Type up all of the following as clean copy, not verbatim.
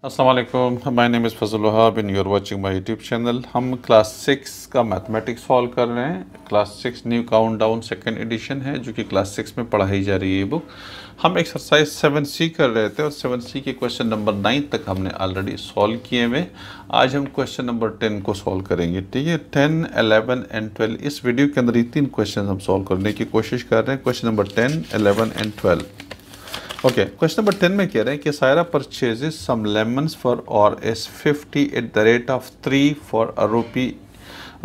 अस्सलाम वालेकुम, my name is Fazal Wahab and you are watching my YouTube channel. हम class 6 का मैथमेटिक्स सॉल्व कर रहे हैं। Class 6 new countdown second edition है जो कि क्लास 6 में पढ़ाई जा रही है ये बुक। हम एक्सरसाइज 7C कर रहे थे और 7C के क्वेश्चन नंबर 9 तक हमने ऑलरेडी सॉल्व किए हुए। आज हम क्वेश्चन नंबर 10 को सॉल्व करेंगे। ठीक है, 10, 11 एंड 12 इस वीडियो के अंदर ये 3 क्वेश्चन हम सॉल्व करने की कोशिश कर रहे हैं। Question number 10, 11 and 12। Okay, question number 10 में कह रहे हैं कि Saira purchases some lemons for Rs50 at the rate of 3 for a rupee.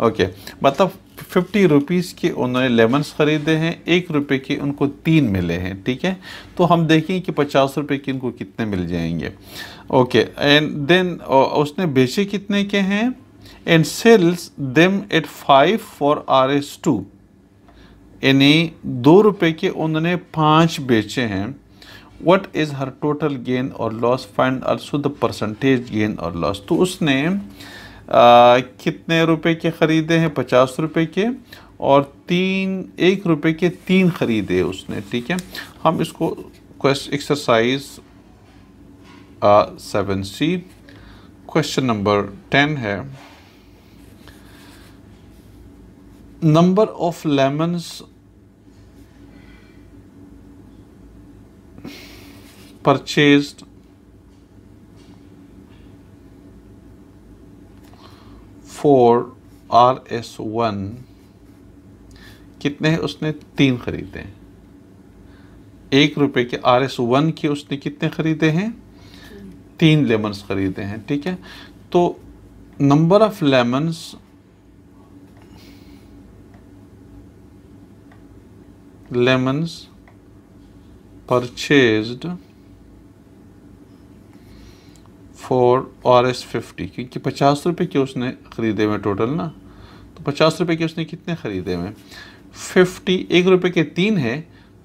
Okay, मतलब 50 रुपीज़ के उन्होंने लेमन्स ख़रीदे हैं, 1 रुपये के उनको 3 मिले हैं। ठीक है, तो हम देखें कि 50 रुपये के उनको कितने मिल जाएंगे। ओके, एंड देन उसने बेचे कितने के हैं, and sells them at 5 for Rs2, यानी 2 रुपये के उन्होंने 5 बेचे हैं। What is her total gain or loss? Find also the percentage gain or loss। तो उसने कितने रुपए के ख़रीदे हैं, 50 रुपए के, और 1 रुपये के 3 ख़रीदे उसने। ठीक है, हम इसको एक्सरसाइज 7C क्वेश्चन नंबर 10 है। Number of lemons purchased for Rs1 कितने हैं, उसने 3 खरीदे हैं। 1 रुपये के Rs1 के उसने कितने खरीदे हैं, 3 लेमन्स खरीदे हैं। ठीक है, तो number of lemons purchased for Rs50, क्योंकि 50 रुपये के उसने ख़रीदे हुए टोटल ना, तो 50 रुपये के उसने कितने ख़रीदे हुए, 50, 1 रुपये के 3 है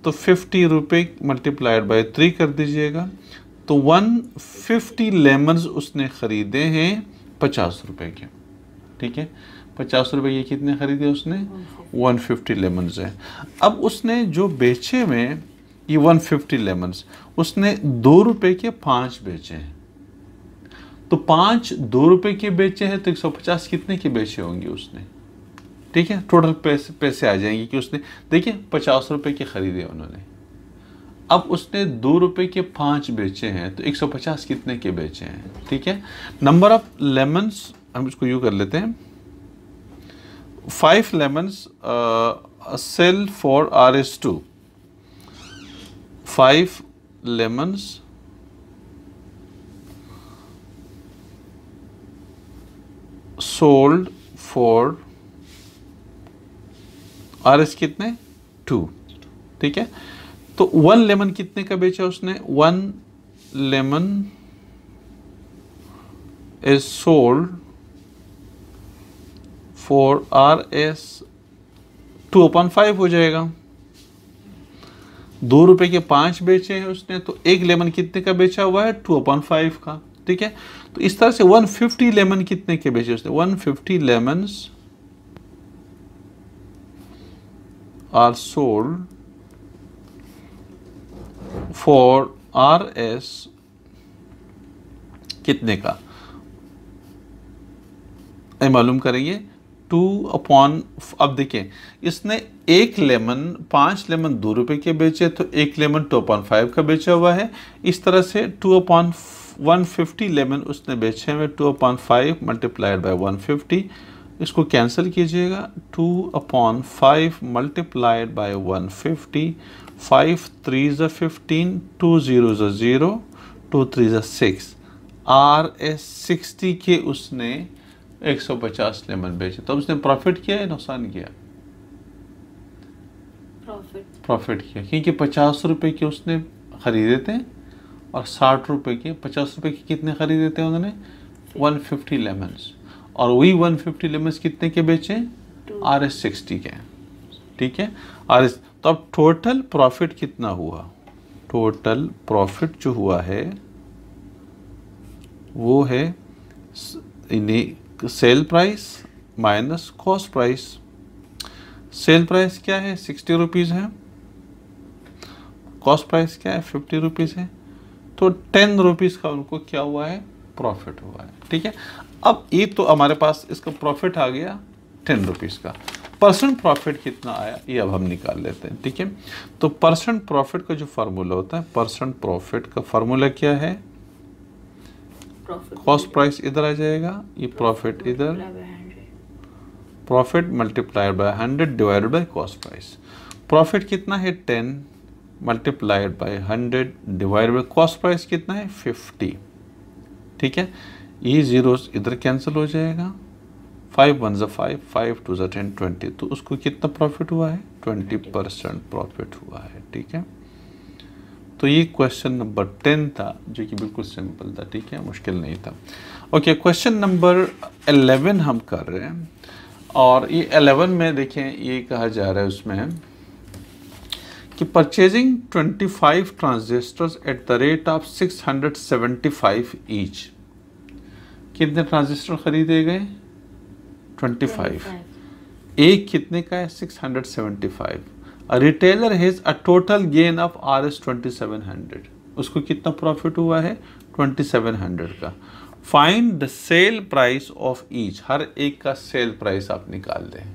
तो 50 रुपये मल्टीप्लाइड बाय 3 कर दीजिएगा, तो 150 लेमन्स उसने ख़रीदे हैं 50 रुपये के। ठीक है, 50 रुपये के कितने ख़रीदे उसने, 150 लेमन्स है। अब उसने जो बेचे में ये 150 लेमन्स उसने 2 रुपये के 5 बेचे हैं, तो 5 2 रुपये के बेचे हैं तो 150 कितने के बेचे होंगे उसने। ठीक है, टोटल पैसे आ जाएंगे कि उसने, देखिए 50 रुपये के ख़रीदे उन्होंने, अब उसने 2 रुपये के 5 बेचे हैं तो 150 कितने के बेचे हैं। ठीक है, नंबर ऑफ लेमन्स हम इसको यूँ कर लेते हैं, 5 lemons sell for Rs2, 5 lemons sold for Rs कितने, 2। ठीक है, तो 1 लेमन कितने का बेचा उसने, 1 lemon is sold for Rs 2/5 हो जाएगा। 2 रुपये के 5 बेचे हैं उसने, तो 1 लेमन कितने का बेचा हुआ है, 2/5 का। ठीक है, तो इस तरह से 150 लेमन कितने के बेचे उसने, 150 lemons are sold for Rs कितने का मालूम करेंगे, 2/, अब देखिए इसने 1 लेमन, 5 लेमन 2 रुपये के बेचे, तो 1 लेमन 2/5 का बेचा हुआ है। इस तरह से 150 लेमन उसने बेचे हुए, 2/5 मल्टीप्लाइड बाय 150, इसको कैंसिल कीजिएगा, 2/5 मल्टीप्लाइड बाय 150, 5 3 15, 2 0 0, 2 3 6, Rs60 के उसने 150 लेमन बेचे। तो उसने प्रॉफिट किया या नुकसान किया, प्रॉफिट किया, क्योंकि 50 रुपये के उसने ख़रीदे थे और 60 रुपये के, 50 रुपये के कितने ख़रीदे थे उन्होंने, 150 लेमन्स, और वही 150 लेमन्स कितने के बेचे, Rs60 के। ठीक है, Rs, तो अब टोटल प्रॉफिट कितना हुआ, टोटल प्रॉफिट जो हुआ है वो है sale price minus cost price. Sale price क्या है, 60 रुपीज़ है, कॉस्ट प्राइस क्या है, 50 रुपीज़ है, तो 10 रुपीज़ का उनको क्या हुआ है, प्रॉफिट हुआ है। ठीक है, अब ये तो हमारे पास इसका प्रॉफिट आ गया 10 रुपीज़ का। परसेंट प्रॉफिट कितना आया ये अब हम निकाल लेते हैं। ठीक है, तो परसेंट प्रॉफिट का जो फार्मूला होता है, परसेंट प्रॉफिट का फार्मूला क्या है? कॉस्ट प्राइस इधर आ जाएगा, ये प्रॉफिट इधर, profit multiplied by 100 divided by cost price. Profit कितना है 10 multiplied by 100 divided by cost price कितना है 50। ठीक है, ये जीरोस इधर कैंसिल हो जाएगा, 5 1 ज़ा 5, 5 2 ज़ा 10, 20, तो उसको कितना प्रॉफिट हुआ है? 20% प्रॉफिट हुआ है। ठीक है, तो ये क्वेश्चन नंबर 10 था जो कि बिल्कुल सिंपल था। ठीक है, मुश्किल नहीं था। ओके, क्वेश्चन नंबर 11 हम कर रहे हैं, और ये 11 में देखें ये कहा जा रहा है उसमें कि purchasing 25 transistors at the rate of 675 each. कितने ट्रांजिस्टर खरीदे गए? 25। एक कितने का है? 675। Retailer has a total gain of RS 2700। उसको कितना प्रॉफिट हुआ है? 2700 का। Find the sale price of each. हर एक का सेल प्राइस आप निकाल दें।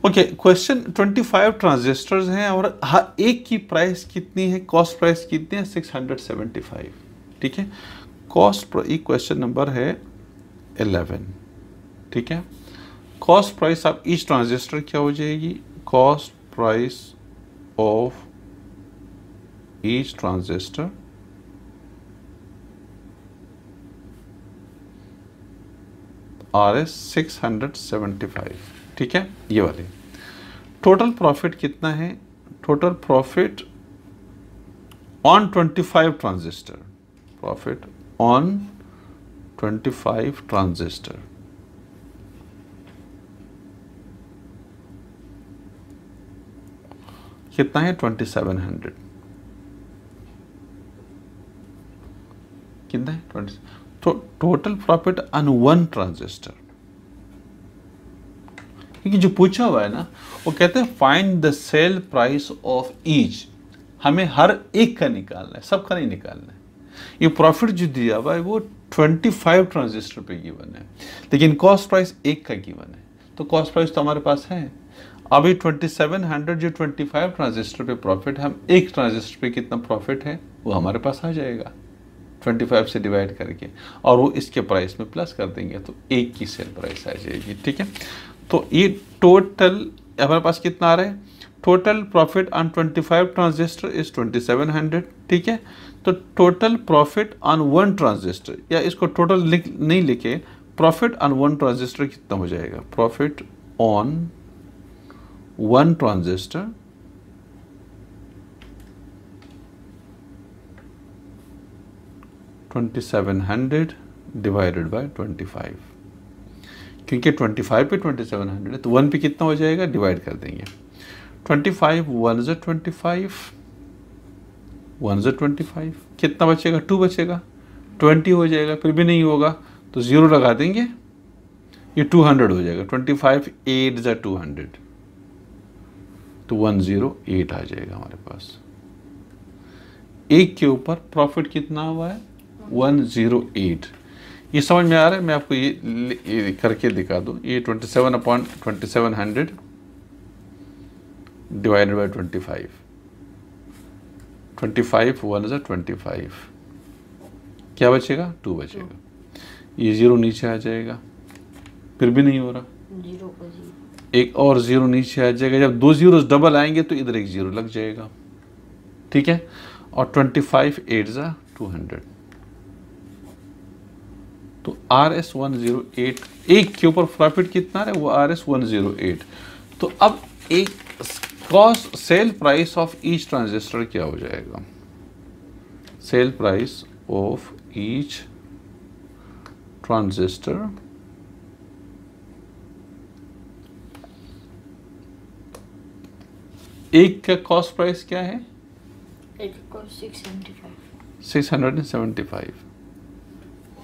ओके, क्वेश्चन 25 ट्रांजिस्टर्स हैं और हर एक की प्राइस कितनी है? कॉस्ट प्राइस कितनी है? 675। ठीक है, कॉस्ट क्वेश्चन नंबर है 11। ठीक है, cost price of each transistor क्या हो जाएगी? Cost price of each transistor RS 675। ठीक है, ये वाली। टोटल प्रॉफिट कितना है? Total profit on 25 transistor, profit on 25 transistor कितना है? 2700। कितना है? 20। तो टोटल प्रॉफिट ऑन 1 ट्रांजिस्टर, क्योंकि जो पूछा हुआ है ना वो कहते हैं find the sale price of each. हमें हर एक का निकालना है, सबका नहीं निकालना है। ये प्रॉफिट जो दिया हुआ है वो 25 ट्रांजिस्टर पे गिवन है, लेकिन कॉस्ट प्राइस एक का गिवन है। तो कॉस्ट प्राइस तो हमारे पास है। अभी 2700 जो 25 ट्रांजिस्टर पे प्रॉफिट है, हम एक ट्रांजिस्टर पे कितना प्रॉफिट है वो हमारे पास आ जाएगा 25 से डिवाइड करके, और वो इसके प्राइस में प्लस कर देंगे तो एक की सेल प्राइस आ जाएगी। ठीक है, तो ये टोटल हमारे पास कितना आ रहा है? Total profit on 25 transistor is 2700। ठीक है, तो टोटल प्रॉफिट ऑन 1 ट्रांजिस्टर, या इसको टोटल नहीं लिखे, प्रॉफिट ऑन 1 ट्रांजिस्टर कितना हो जाएगा? Profit on 1 transistor $2700 divided by 25, क्योंकि 25 पे 2700 है तो 1 पे कितना हो जाएगा? डिवाइड कर देंगे। 25 1 ज़ा 25, 1 ज़ा 25, कितना बचेगा? 2 बचेगा। 20 हो जाएगा, फिर भी नहीं होगा तो 0 लगा देंगे, ये 200 हो जाएगा। 25 8 ज़ा 200, तो 108 आ जाएगा हमारे पास। एक के ऊपर प्रॉफिट कितना हुआ है? 108। ये समझ में आ रहा है? मैं आपको ये करके दिखा दूं। ये 27/2700 डिवाइडेड बाय 25, 25 1 ज़ा 25, क्या बचेगा? 2 बचेगा। ये 0 नीचे आ जाएगा, फिर भी नहीं हो रहा, 0 एक और 0 नीचे आ जाएगा। जब 2 zeros डबल आएंगे तो इधर एक 0 लग जाएगा। ठीक है, और 25 8 ज़ा 200, तो RS 108। एक के ऊपर प्रॉफिट कितना है? वो RS 108। तो अब एक cost cell price of each transistor क्या हो जाएगा? Cell price of each transistor एक का कॉस्ट प्राइस क्या है? एक को 675,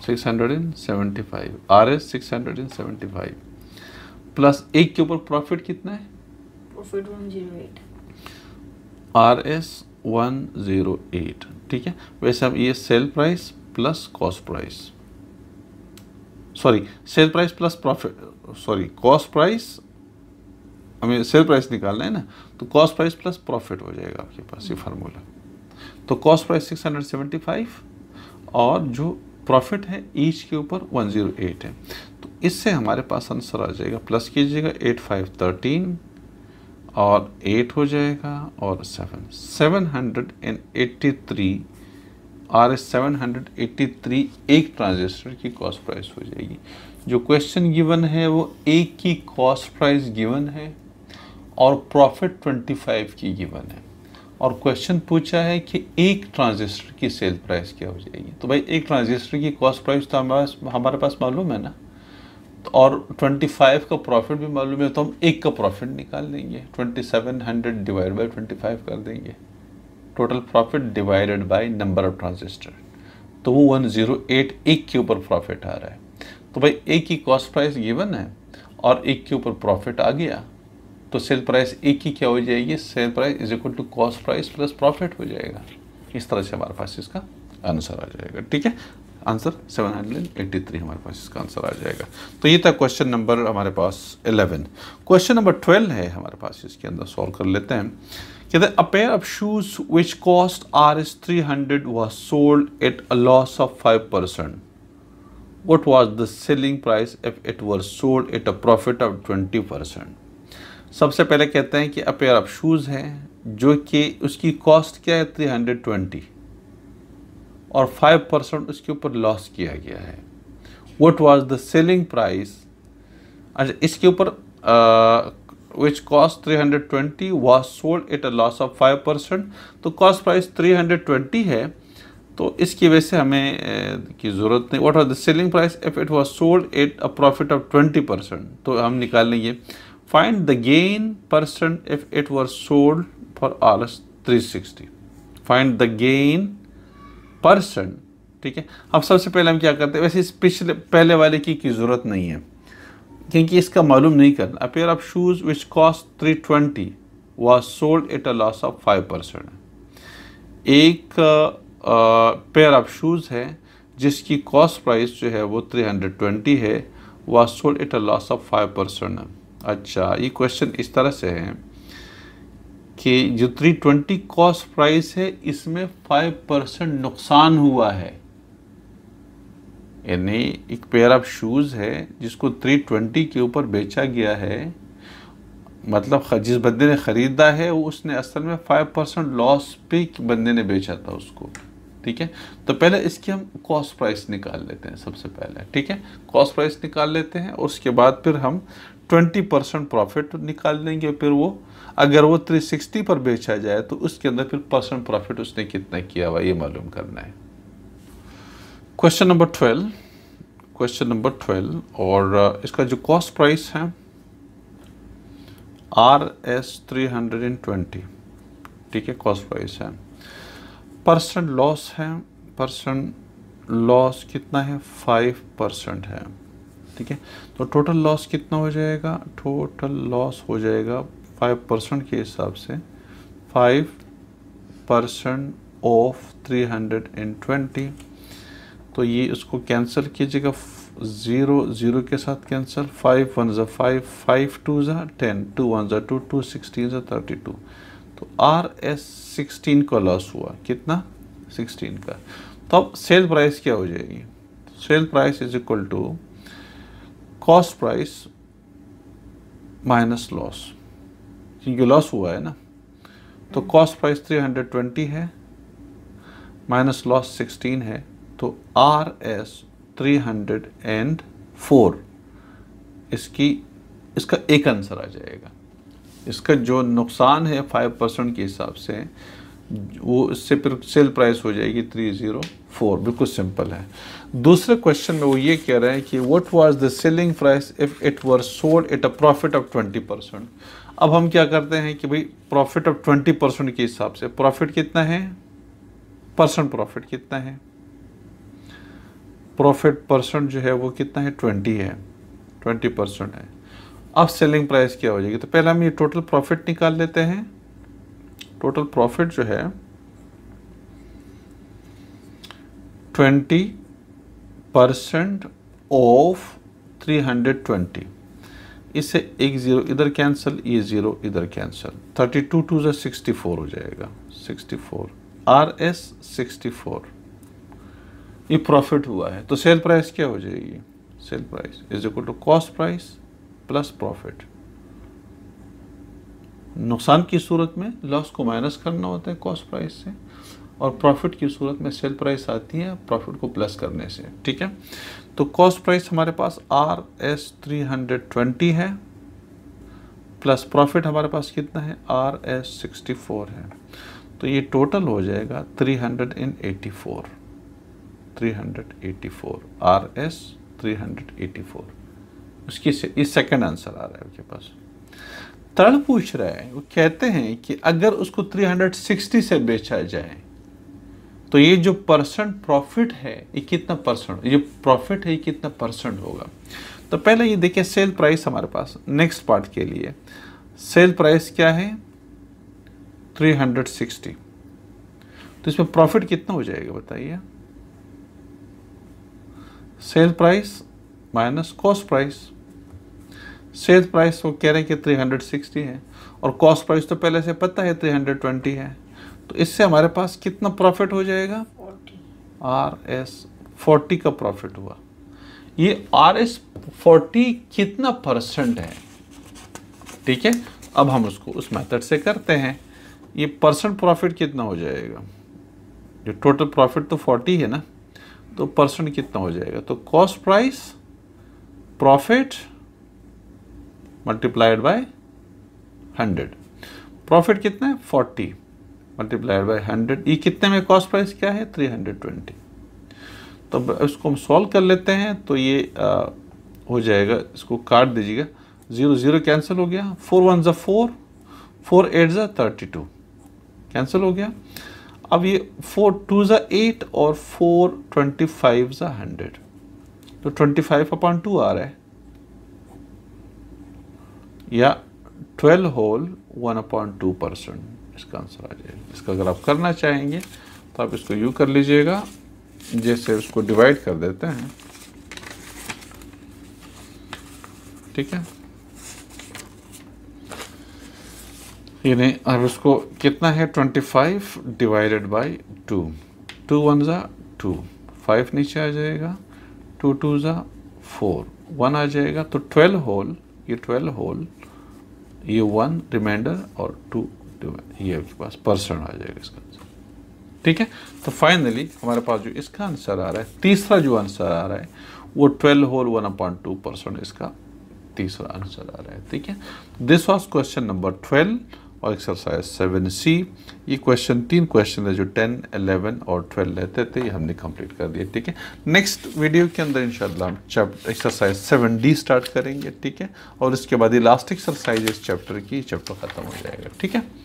675 RS 675 प्लस एक के ऊपर प्रॉफिट कितना है? Profit 108, RS 108। ठीक है, वैसे हम ये sale price plus cost price, sorry sale price plus profit, sorry cost price, हमें सेल प्राइस निकालना है ना, तो कॉस्ट प्राइस प्लस प्रॉफिट हो जाएगा आपके पास ये फार्मूला। तो कॉस्ट प्राइस 675 और जो प्रॉफिट है ईच के ऊपर 108 है, तो इससे हमारे पास आंसर आ जाएगा, प्लस कीजिएगा 8 5 13 और 8 हो जाएगा और 7 783 783 एक ट्रांजिस्टर की कॉस्ट प्राइस हो जाएगी। जो क्वेश्चन गिवन है वो एक की कॉस्ट प्राइस गिवन है और प्रॉफिट 25 की गिवन है, और क्वेश्चन पूछा है कि एक ट्रांजिस्टर की सेल प्राइस क्या हो जाएगी। तो भाई एक ट्रांजिस्टर की कॉस्ट प्राइस तो हमारे पास मालूम है ना, और 25 का प्रॉफिट भी मालूम है, तो हम एक का प्रॉफिट निकाल लेंगे, 2700 डिवाइड बाई 25 कर देंगे, total profit divided by number of transistor, तो वो 108 एक के ऊपर प्रॉफिट आ रहा है। तो भाई एक की कॉस्ट प्राइस गिवन है और एक के ऊपर प्रॉफिट आ गया, तो सेल प्राइस एक की क्या हो जाएगी, sell price is equal to cost price plus profit हो जाएगा। इस तरह से हमारे पास इसका आंसर आ जाएगा। ठीक है, आंसर 783 हमारे पास इसका आंसर आ जाएगा। तो ये था क्वेश्चन नंबर हमारे पास 11। क्वेश्चन नंबर 12 है हमारे पास, इसके अंदर सॉल्व कर लेते हैं। कहते हैं a pair of shoes which cost Rs300 was sold at a loss of 5%. What was the selling price if it was sold at a profit of 20%? सबसे पहले कहते हैं कि अ पेयर ऑफ शूज़ है जो कि उसकी कॉस्ट क्या है 320 और 5% उसके ऊपर लॉस किया गया है। What was the selling price? अच्छा, इसके ऊपर which cost 320 was sold at a loss of 5%, तो कॉस्ट प्राइस 320 है, तो इसकी वजह से हमें की ज़रूरत नहीं। What was the selling price if it was sold at a profit of 20%? तो हम निकाल लेंगे find the gain percent if it was sold for Rs360. Find the gain percent। ठीक है, अब सबसे पहले हम क्या करते हैं, वैसे इस पिछले पहले वाले की ज़रूरत नहीं है क्योंकि इसका मालूम नहीं करना। A pair of shoes which cost 320 was sold at a loss of 5%। एक पेयर ऑफ शूज़ है जिसकी कॉस्ट प्राइस जो है वो 320 है, was sold at a loss of 5%। अच्छा, ये क्वेश्चन इस तरह से है कि जो 320 कॉस्ट प्राइस है इसमें 5% नुकसान हुआ है, यानी एक पेयर ऑफ शूज़ है जिसको 320 के ऊपर बेचा गया है, मतलब जिस बंदे ने ख़रीदा है वो उसने असल में 5% लॉस पे बंदे ने बेचा था उसको। ठीक है, तो पहले इसकी हम कॉस्ट प्राइस निकाल लेते हैं सबसे पहले। ठीक है, कॉस्ट प्राइस निकाल लेते हैं, उसके बाद फिर हम 20% प्रॉफिट निकाल लेंगे। फिर वो अगर वो 360 पर बेचा जाए तो उसके अंदर फिर परसेंट प्रॉफिट उसने कितना किया हुआ ये मालूम करना है। क्वेश्चन नंबर 12, क्वेश्चन नंबर 12, और इसका जो कॉस्ट प्राइस है Rs320। ठीक है, कॉस्ट प्राइस है, परसेंट लॉस है, परसेंट लॉस कितना है 5% है। ठीक है, तो टोटल लॉस कितना हो जाएगा, टोटल लॉस हो जाएगा 5% के हिसाब से 5% ऑफ 320। तो ये उसको कैंसिल कीजिएगा, 0 0 के साथ कैंसिल, 5 1 ज़ा 5, 5 2 ज़ा 10, 2 1 ज़ा 2, 2 16 ज़ा 32। तो Rs16 का लॉस हुआ, कितना 16 का। तो अब सेल प्राइस क्या हो जाएगी, sell price is equal to cost price minus loss, क्योंकि लॉस हुआ है ना। तो कॉस्ट प्राइस 320 है माइनस लॉस 16 है, तो Rs304 इसका एक आंसर आ जाएगा। इसका जो नुकसान है 5% के हिसाब से वो इससे फिर सेल प्राइस हो जाएगी 304। बिल्कुल सिंपल है। दूसरे क्वेश्चन में वो ये कह रहे हैं कि what was the selling price if it were sold at a profit of 20%। अब हम क्या करते हैं कि भाई प्रॉफिट ऑफ 20% के हिसाब से प्रॉफिट कितना है, परसेंट प्रॉफिट कितना है, प्रॉफिट परसेंट जो है वो कितना है 20 है, 20% है। अब सेलिंग प्राइस क्या हो जाएगी, तो पहले हम ये टोटल प्रॉफिट निकाल लेते हैं। टोटल प्रॉफिट जो है 20% ऑफ 320, इससे एक ज़ीरो इधर कैंसिल, ये ज़ीरो इधर कैंसिल, 32 टू ज़ा 64 हो जाएगा, 64 RS 64, ये प्रॉफिट हुआ है। तो सेल प्राइस क्या हो जाएगी, sell price is equal to cost price plus profit. नुकसान की सूरत में लॉस को माइनस करना होता है कॉस्ट प्राइस से, और प्रॉफिट की सूरत में सेल प्राइस आती है प्रॉफिट को प्लस करने से, ठीक है। तो कॉस्ट प्राइस हमारे पास RS 320 है, प्लस प्रॉफिट हमारे पास कितना है, RS 64 है। तो ये टोटल हो जाएगा 384, RS 384। उसकी इस सेकंड आंसर आ रहा है आपके पास। थर्ड पूछ रहा है, वो कहते हैं कि अगर उसको 360 से बेचा जाए तो ये जो परसेंट प्रॉफिट है ये कितना परसेंट, ये प्रॉफिट है ये कितना परसेंट होगा। तो पहले ये देखिए सेल प्राइस हमारे पास नेक्स्ट पार्ट के लिए, सेल प्राइस क्या है 360, तो इसमें प्रॉफिट कितना हो जाएगा बताइए, sale price minus cost price. Sale price वो कह रहे हैं कि 360 है और कॉस्ट प्राइस तो पहले से पता है 320 है, तो इससे हमारे पास कितना प्रॉफिट हो जाएगा, 40। RS 40 का प्रॉफिट हुआ। ये RS 40 कितना परसेंट है, ठीक है। अब हम उसको उस मेथड से करते हैं, ये परसेंट प्रॉफिट कितना हो जाएगा, जो टोटल प्रॉफिट तो 40 है ना, तो परसेंट कितना हो जाएगा, तो cost price profit multiplied by 100। Profit कितना है 40 मल्टीप्लाइड बाय 100, ये कितने में कॉस्ट प्राइस क्या है 320। तो इसको हम सॉल्व कर लेते हैं, तो ये हो जाएगा, इसको काट दीजिएगा, 0 0 कैंसिल हो गया, 4 1 ज़ा 4, 4 8 ज़ा 32 कैंसिल हो गया। अब ये 4 2 ज़ा 8 और 4 25 ज़ा 100, तो 25/2 आ रहा है, या 12 होल 1/2% इसका आंसर आ जाएगा। इसका अगर आप करना चाहेंगे तो आप इसको यूँ कर लीजिएगा, जैसे उसको डिवाइड कर देते हैं, ठीक है। ये नहीं, अब इसको कितना है 25 डिवाइडेड बाई 2, 2 1 ज़ा 2, 5 नीचे आ जाएगा, 2 2 ज़ा 4, 1 आ जाएगा, तो 12 होल, ये 12 होल, ये 1 रिमाइंडर और 2, ये आपके पास परसेंट आ जाएगा इसका आंसर, ठीक है। तो फाइनली हमारे पास जो इसका आंसर आ रहा है, तीसरा जो आंसर आ रहा है वो 12 होल 1/2% इसका तीसरा आंसर आ रहा है, ठीक है। दिस वाज क्वेश्चन नंबर 12 और एक्सरसाइज 7C। ये तीन क्वेश्चन है जो 10, 11 और 12 रहते थे, ये हमने कंप्लीट कर दिए, ठीक है। नेक्स्ट वीडियो के अंदर इंशाल्लाह हम एक्सरसाइज 7D स्टार्ट करेंगे, ठीक है, और इसके बाद ये लास्ट एक्सरसाइज इस चैप्टर की, चैप्टर खत्म हो जाएगा, ठीक है।